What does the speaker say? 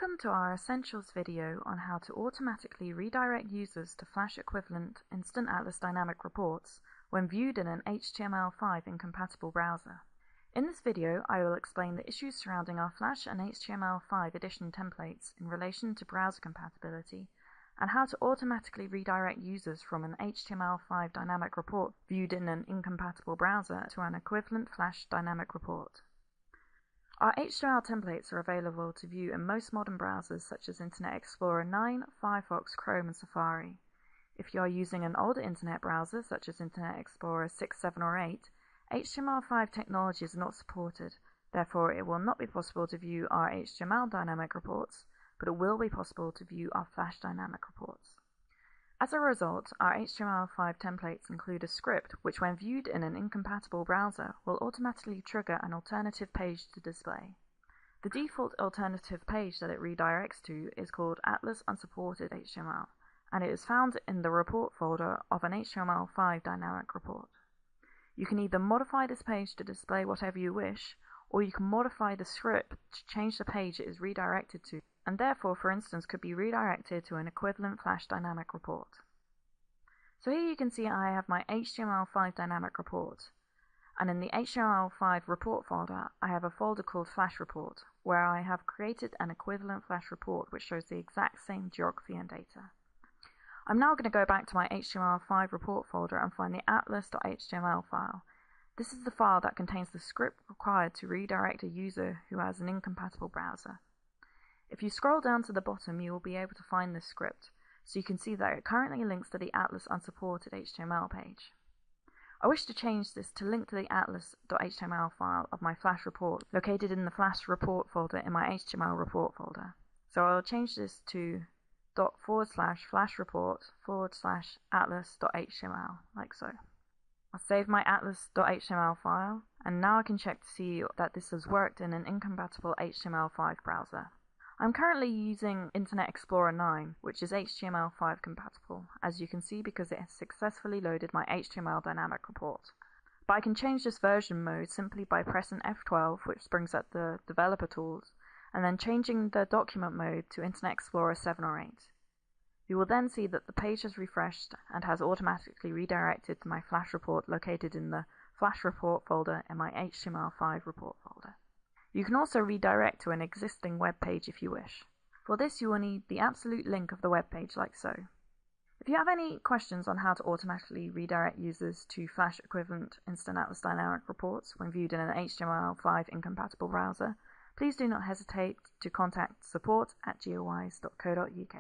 Welcome to our Essentials video on how to automatically redirect users to Flash equivalent InstantAtlas dynamic reports when viewed in an HTML5 incompatible browser. In this video, I will explain the issues surrounding our Flash and HTML5 Edition templates in relation to browser compatibility, and how to automatically redirect users from an HTML5 dynamic report viewed in an incompatible browser to an equivalent Flash dynamic report. Our HTML templates are available to view in most modern browsers such as Internet Explorer 9, Firefox, Chrome and Safari. If you are using an older internet browser such as Internet Explorer 6, 7 or 8, HTML5 technology is not supported, therefore it will not be possible to view our HTML dynamic reports, but it will be possible to view our Flash dynamic reports. As a result, our HTML5 templates include a script which, when viewed in an incompatible browser, will automatically trigger an alternative page to display. The default alternative page that it redirects to is called Atlas Unsupported HTML, and it is found in the report folder of an HTML5 dynamic report. You can either modify this page to display whatever you wish, or you can modify the script to change the page it is redirected to, and therefore, for instance, could be redirected to an equivalent Flash dynamic report. So here you can see I have my HTML5 dynamic report, and in the HTML5 report folder I have a folder called Flash report, where I have created an equivalent Flash report which shows the exact same geography and data. I'm now going to go back to my HTML5 report folder and find the atlas.html file. This is the file that contains the script required to redirect a user who has an incompatible browser. If you scroll down to the bottom, you will be able to find this script, so you can see that it currently links to the Atlas Unsupported HTML page. I wish to change this to link to the atlas.html file of my Flash report located in the Flash report folder in my HTML report folder. So I'll change this to //Flash report /atlas.html, like so. I'll save my atlas.html file, and now I can check to see that this has worked in an incompatible HTML5 browser. I'm currently using Internet Explorer 9, which is HTML5 compatible, as you can see because it has successfully loaded my HTML dynamic report. But I can change this version mode simply by pressing F12, which brings up the developer tools, and then changing the document mode to Internet Explorer 7 or 8. You will then see that the page has refreshed and has automatically redirected to my Flash report located in the Flash report folder in my HTML5 report folder. You can also redirect to an existing web page if you wish. For this you will need the absolute link of the web page like so. If you have any questions on how to automatically redirect users to Flash equivalent InstantAtlas dynamic reports when viewed in an HTML5 incompatible browser, please do not hesitate to contact support@geowise.co.uk.